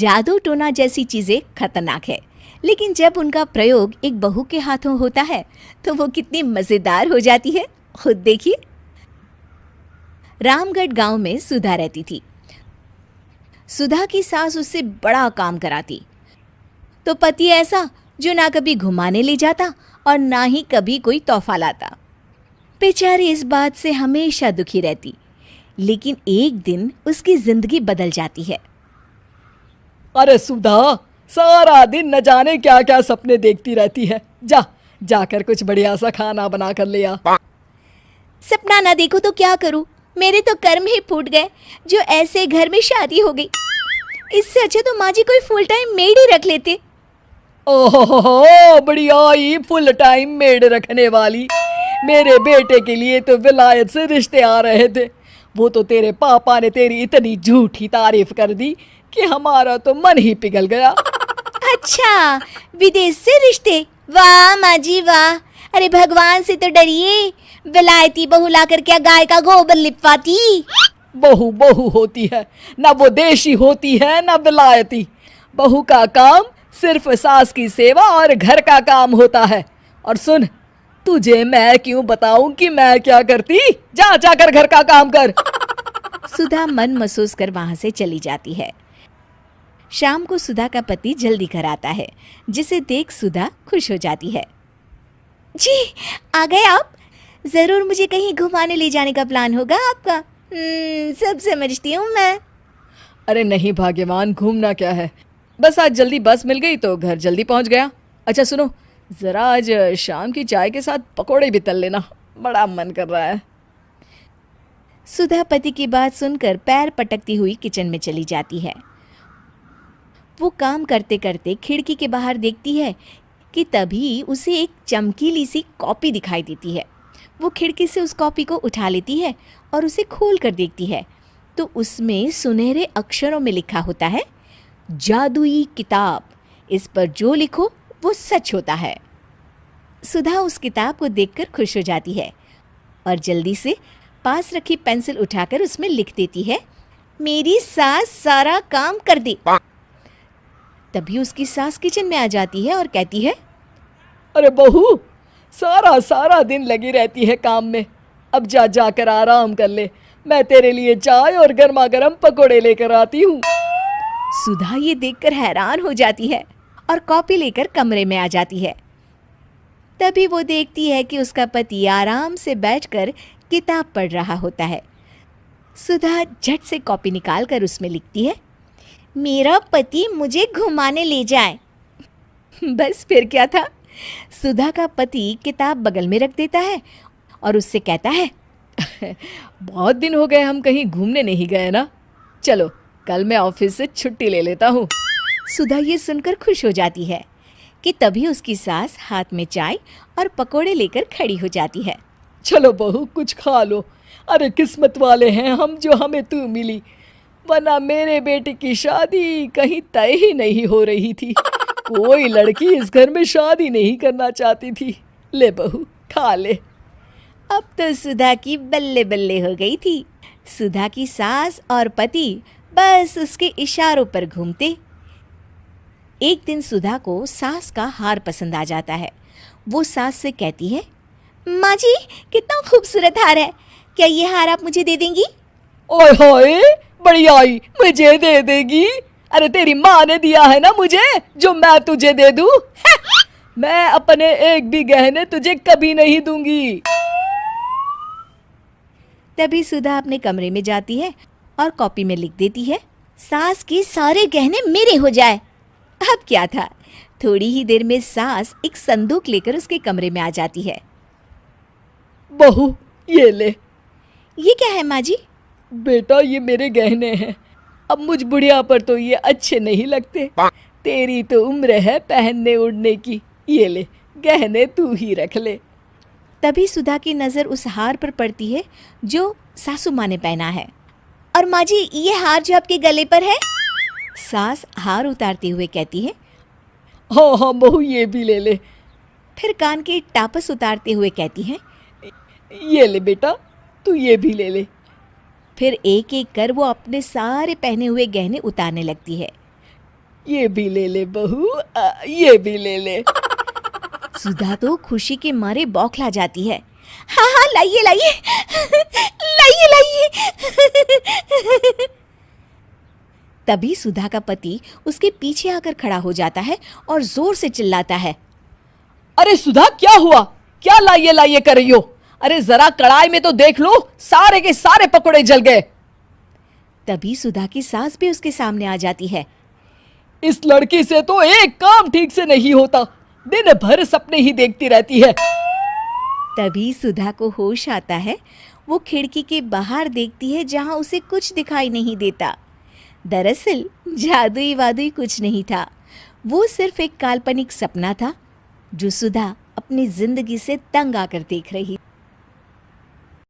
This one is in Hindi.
जादू टोना जैसी चीजें खतरनाक है, लेकिन जब उनका प्रयोग एक बहू के हाथों होता है तो वो कितनी मजेदार हो जाती है, खुद देखिए। रामगढ़ गांव में सुधा रहती थी। सुधा की सास उससे बड़ा काम कराती, तो पति ऐसा जो ना कभी घुमाने ले जाता और ना ही कभी कोई तोहफा लाता। बेचारी इस बात से हमेशा दुखी रहती, लेकिन एक दिन उसकी जिंदगी बदल जाती है। अरे सुधा, सारा दिन न जाने क्या क्या सपने देखती रहती है। जाकर कुछ बढ़िया सा खाना बना कर ले आ। सपना ना देखो तो क्या करूं, मेरे तो कर्म ही फूट गए जो ऐसे घर में शादी हो गई। इससे अच्छा तो माँ जी कोई फुल टाइम मेड ही रख लेते। ओहो, बढ़िया ही फुल टाइम मेड रखने वाली। मेरे बेटे के लिए तो विलायत से रिश्ते आ रहे थे। वो तो तेरे पापा ने तेरी इतनी झूठी तारीफ कर दी कि हमारा तो मन ही पिघल गया। अच्छा, विदेश से रिश्ते? वाह माँ जी वाह। अरे भगवान से तो डरिए, विलायती बहू लाकर क्या गाय का गोबर लिपवाती। बहू बहू होती है, ना वो देशी होती है ना विलायती। बहू का काम सिर्फ सास की सेवा और घर का काम होता है। और सुन, तुझे मैं क्यों बताऊं कि मैं क्या करती? जाकर घर का काम कर। सुधा मन महसूस कर वहां से चली जाती है। शाम को सुधा का पति जल्दी घर आता है, जिसे देख सुधा खुश हो जाती है। जी, आ गए आप? जरूर मुझे कहीं घुमाने ले जाने का प्लान होगा आपका। सब समझती हूँ मैं। अरे नहीं भाग्यवान, घूमना क्या है, बस आज जल्दी बस मिल गई तो घर जल्दी पहुंच गया। अच्छा सुनो, जरा आज शाम की चाय के साथ पकोड़े भी तल लेना, बड़ा मन कर रहा है। सुधा पति की बात सुनकर पैर पटकती हुई किचन में चली जाती है। वो काम करते करते खिड़की के बाहर देखती है कि तभी उसे एक चमकीली सी कॉपी दिखाई देती है। वो खिड़की से उस कॉपी को उठा लेती है और उसे खोल कर देखती है तो उसमें सुनहरे अक्षरों में लिखा होता है, जादुई किताब, इस पर जो लिखो वो सच होता है। सुधा उस किताब को देखकर खुश हो जाती है और जल्दी से पास रखी पेंसिल उठाकर उसमें लिख देती है, मेरी सास सारा काम कर दे। तभी उसकी सास किचन में आ जाती है और कहती है, अरे बहू, सारा दिन लगी रहती है काम में, अब जाकर आराम कर ले। मैं तेरे लिए चाय और गर्मा गर्म पकोड़े लेकर आती हूँ। सुधा ये देखकर हैरान हो जाती है और कॉपी लेकर कमरे में आ जाती है। तभी वो देखती है कि उसका पति आराम से बैठकर किताब पढ़ रहा होता है। सुधा झट से कॉपी निकालकर उसमें लिखती है, मेरा पति मुझे घुमाने ले जाए। बस फिर क्या था, सुधा का पति किताब बगल में रख देता है और उससे कहता है, बहुत दिन हो गए हम कहीं घूमने नहीं गए ना, चलो कल मैं ऑफिस से छुट्टी ले लेता हूँ। सुधा ये सुनकर खुश हो जाती है कि तभी उसकी सास हाथ में चाय और पकोड़े लेकर खड़ी हो जाती है। चलो बहू, कुछ खा लो। अरे किस्मत वाले हैं हम जो हमें तू मिली, वरना मेरे बेटे की शादी कहीं तय ही नहीं हो रही थी। कोई लड़की इस घर में शादी नहीं करना चाहती थी। ले बहू, खा ले। अब तो सुधा की बल्ले बल्ले हो गई थी। सुधा की सास और पति बस उसके इशारों पर घूमते। एक दिन सुधा को सास का हार पसंद आ जाता है। वो सास से कहती है, माँ जी कितना खूबसूरत हार है, क्या ये हार आप मुझे दे देंगी? ओए होए, बढ़िया ही, मुझे दे देगी? अरे तेरी माँ ने दिया है ना मुझे, जो मैं तुझे दे दूँ? मैं अपने एक भी गहने तुझे कभी नहीं दूंगी। तभी सुधा अपने कमरे में जाती है और कॉपी में लिख देती है, सास के सारे गहने मेरे हो जाए। अब क्या था, थोड़ी ही देर में सास एक संदूक लेकर उसके कमरे में आ जाती है। बहू ये ले। ये क्या है माँ जी? बेटा ये मेरे गहने हैं, अब मुझ बुढ़िया पर तो ये अच्छे नहीं लगते। तेरी तो उम्र है पहनने उड़ने की, ये ले गहने तू ही रख ले। तभी सुधा की नज़र उस हार पर पड़ती है जो सासू माँ ने पहना है। और माँ जी ये हार जो आपके गले पर है? सास हार उतारते हुए कहती है, हाँ बहू ये भी ले ले। फिर कान के टापस उतारते हुए कहती है, ये ले बेटा, तू ये भी ले ले। फिर एक एक कर वो अपने सारे पहने हुए गहने उतारने लगती है। ये भी ले ले बहू, ये भी ले ले। सुधा तो खुशी के मारे बौखला जाती है। हाँ हाँ, लाइए लाइए, लाइए लाइए। तभी सुधा का पति उसके पीछे आकर खड़ा हो जाता है और जोर से चिल्लाता है, अरे सुधा, क्या हुआ? क्या लाइए लाइए कर रही हो? अरे जरा कढ़ाई में तो देख लो, सारे के सारे पकोड़े जल गए। तभी सुधा की सास भी उसके सामने आ जाती है। इस लड़की से तो एक काम ठीक से नहीं होता, दिन भर सपने ही देखती रहती है। तभी सुधा को होश आता है। वो खिड़की के बाहर देखती है जहां उसे कुछ दिखाई नहीं देता। दरअसल जादुई वादुई कुछ नहीं था, वो सिर्फ एक काल्पनिक सपना था जो सुधा अपनी जिंदगी से तंग आकर देख रही।